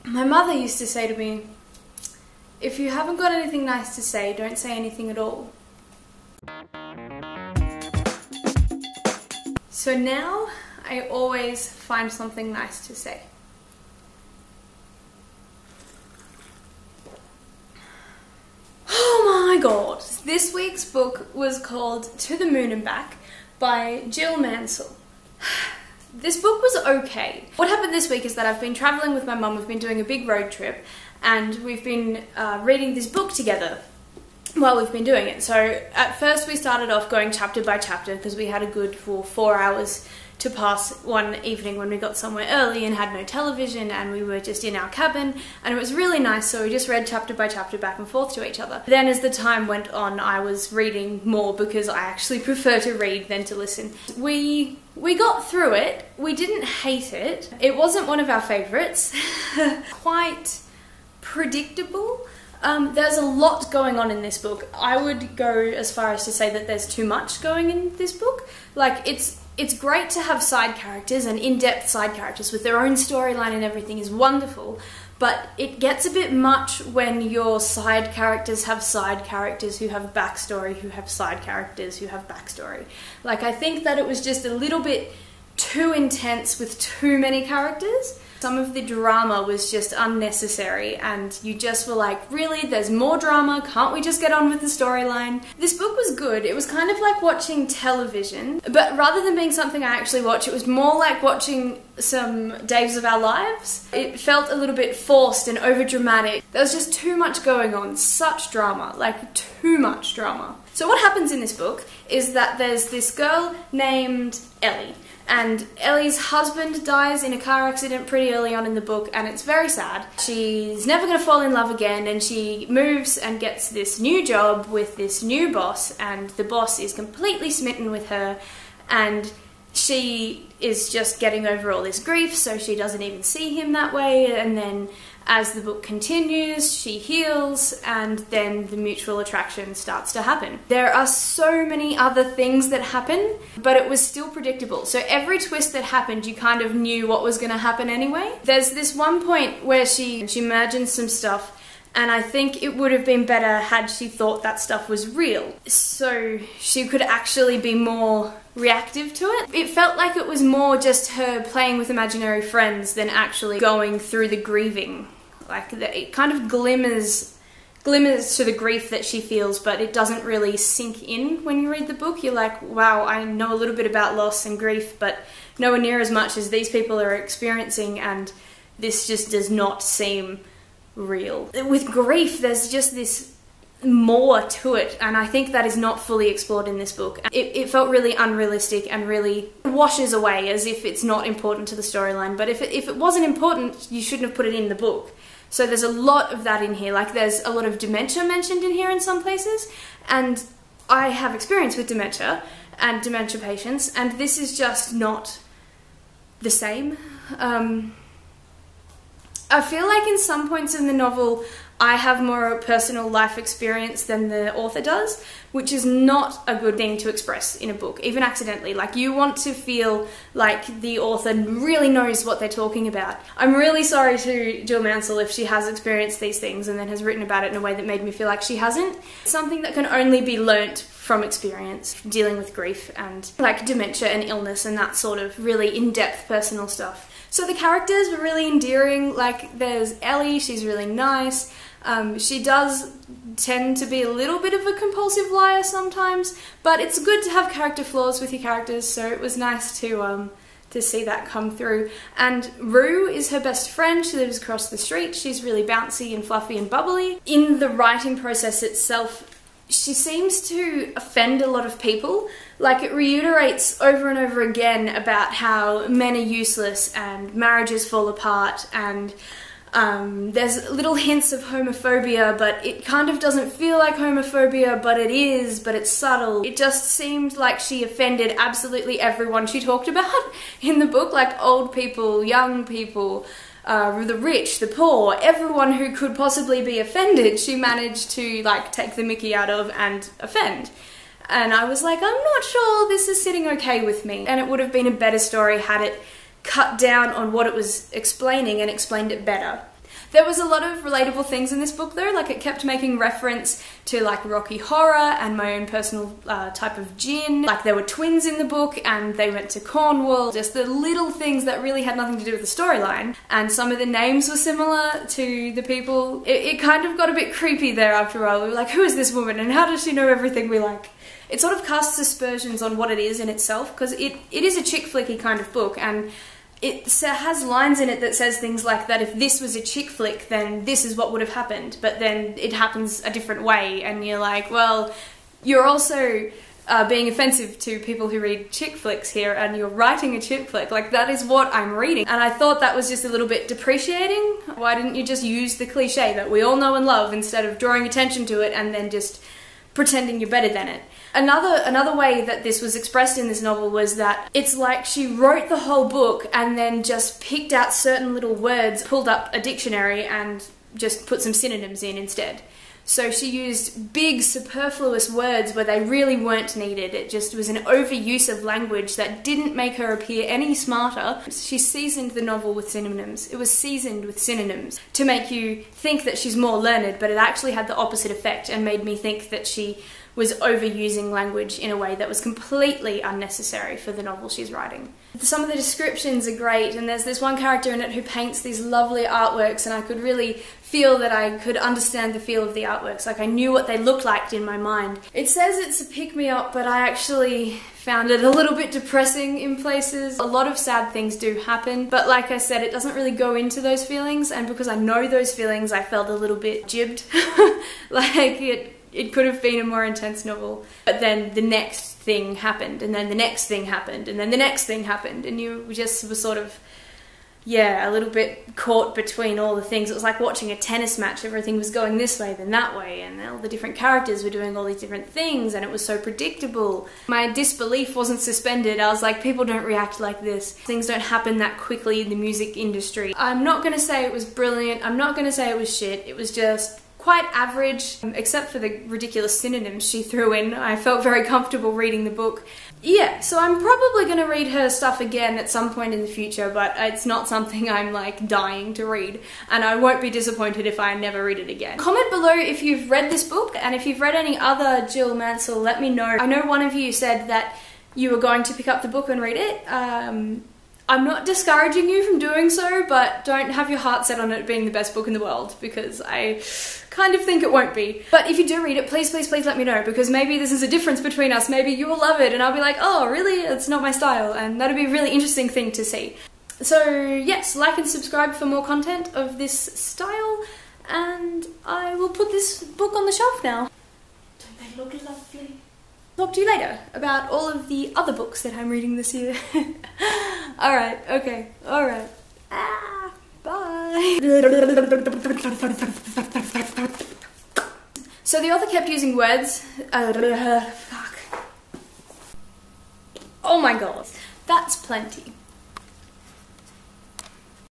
My mother used to say to me, if you haven't got anything nice to say, don't say anything at all. So now I always find something nice to say. Oh my god! This week's book was called To the Moon and Back by Mansell. This book was okay. What happened this week is that I've been travelling with my mum, we've been doing a big road trip, and we've been reading this book together while we've been doing it. So at first we started off going chapter by chapter because we had a good 4 hours to pass one evening when we got somewhere early and had no television and we were just in our cabin, and it was really nice, so we just read chapter by chapter back and forth to each other. Then as the time went on, I was reading more because I actually prefer to read than to listen. We got through it. We didn't hate it. It wasn't one of our favourites. Quite predictable. There's a lot going on in this book. I would go as far as to say that there's too much going in this book. Like, it's great to have side characters, and in-depth side characters with their own storyline and everything is wonderful, but it gets a bit much when your side characters have side characters who have backstory, who have side characters who have backstory. Like, I think that it was just a little bit too intense with too many characters. Some of the drama was just unnecessary and you just were like, really? There's more drama? Can't we just get on with the storyline? This book was good. It was kind of like watching television, but rather than being something I actually watch, it was more like watching some Days of Our Lives. It felt a little bit forced and overdramatic. There was just too much going on, such drama, like too much drama. So what happens in this book is that there's this girl named Ellie. And Ellie's husband dies in a car accident pretty early on in the book, and it's very sad. She's never going to fall in love again, and she moves and gets this new job with this new boss, and the boss is completely smitten with her, and she is just getting over all this grief, so she doesn't even see him that way, and then as the book continues, she heals, and then the mutual attraction starts to happen. There are so many other things that happen, but it was still predictable. So every twist that happened, you kind of knew what was going to happen anyway. There's this one point where she imagines some stuff, and I think it would have been better had she thought that stuff was real, so she could actually be more reactive to it. It felt like it was more just her playing with imaginary friends than actually going through the grieving. Like, it kind of glimmers to the grief that she feels, but it doesn't really sink in when you read the book. You're like, wow, I know a little bit about loss and grief, but nowhere near as much as these people are experiencing, and this just does not seem real. With grief, there's just this more to it, and I think that is not fully explored in this book. It felt really unrealistic and really washes away as if it's not important to the storyline, but if it wasn't important, you shouldn't have put it in the book. So there's a lot of that in here. Like, there's a lot of dementia mentioned in here in some places, and I have experience with dementia and dementia patients, and this is just not the same. I feel like in some points in the novel I have more personal life experience than the author does, which is not a good thing to express in a book, even accidentally. Like, you want to feel like the author really knows what they're talking about. I'm really sorry to Jill Mansell if she has experienced these things and then has written about it in a way that made me feel like she hasn't. It's something that can only be learnt from experience, dealing with grief and like dementia and illness and that sort of really in-depth personal stuff. So the characters were really endearing. Like, there's Ellie, she's really nice. She does tend to be a little bit of a compulsive liar sometimes, but it's good to have character flaws with your characters, so it was nice to see that come through. And Rue is her best friend. She lives across the street. She's really bouncy and fluffy and bubbly. In the writing process itself, she seems to offend a lot of people. Like, it reiterates over and over again about how men are useless and marriages fall apart, and there's little hints of homophobia, but it kind of doesn't feel like homophobia, but it is, but it's subtle. It just seemed like she offended absolutely everyone she talked about in the book, like old people, young people, the rich, the poor, everyone who could possibly be offended, she managed to like take the mickey out of and offend. And I was like, I'm not sure this is sitting okay with me. And it would have been a better story had it cut down on what it was explaining and explained it better. There was a lot of relatable things in this book though, like it kept making reference to like Rocky Horror and my own personal type of gin. Like there were twins in the book and they went to Cornwall. Just the little things that really had nothing to do with the storyline. And some of the names were similar to the people. It kind of got a bit creepy there after a while. We were like, who is this woman and how does she know everything we like? It sort of casts aspersions on what it is in itself, because it is a chick flicky kind of book, and it has lines in it that says things like that if this was a chick flick, then this is what would have happened, but then it happens a different way, and you're like, well, you're also being offensive to people who read chick flicks here, and you're writing a chick flick. Like, that is what I'm reading. And I thought that was just a little bit depreciating. Why didn't you just use the cliche that we all know and love instead of drawing attention to it and then just pretending you're better than it? Another way that this was expressed in this novel was that it's like she wrote the whole book and then just picked out certain little words, pulled up a dictionary and just put some synonyms in instead. So she used big superfluous words where they really weren't needed. It just was an overuse of language that didn't make her appear any smarter. She seasoned the novel with synonyms. It was seasoned with synonyms to make you think that she's more learned, but it actually had the opposite effect and made me think that she was overusing language in a way that was completely unnecessary for the novel she's writing. Some of the descriptions are great, and there's this one character in it who paints these lovely artworks, and I could really feel that I could understand the feel of the artworks. Like, I knew what they looked like in my mind. It says it's a pick-me-up, but I actually found it a little bit depressing in places. A lot of sad things do happen, but like I said, it doesn't really go into those feelings, and because I know those feelings, I felt a little bit jibbed. Like, it could have been a more intense novel, but then the next thing happened, and then the next thing happened, and then the next thing happened, and you just were sort of, yeah, a little bit caught between all the things. It was like watching a tennis match. Everything was going this way, then that way, and all the different characters were doing all these different things, and it was so predictable. My disbelief wasn't suspended. I was like, people don't react like this. Things don't happen that quickly in the music industry. I'm not gonna say it was brilliant. I'm not gonna say it was shit. It was just quite average, except for the ridiculous synonyms she threw in. I felt very comfortable reading the book. Yeah, so I'm probably going to read her stuff again at some point in the future, but it's not something I'm like dying to read, and I won't be disappointed if I never read it again. Comment below if you've read this book, and if you've read any other Jill Mansell, let me know. I know one of you said that you were going to pick up the book and read it. I'm not discouraging you from doing so, but don't have your heart set on it being the best book in the world, because I kind of think it won't be. But if you do read it, please, please, please let me know, because maybe this is a difference between us. Maybe you will love it and I'll be like, oh, really? It's not my style, and that'd be a really interesting thing to see. So yes, like and subscribe for more content of this style, and I will put this book on the shelf now. Don't they look lovely? Talk to you later about all of the other books that I'm reading this year. Alright, okay, alright. Bye. So the author kept using words. Fuck. Oh my god. That's plenty.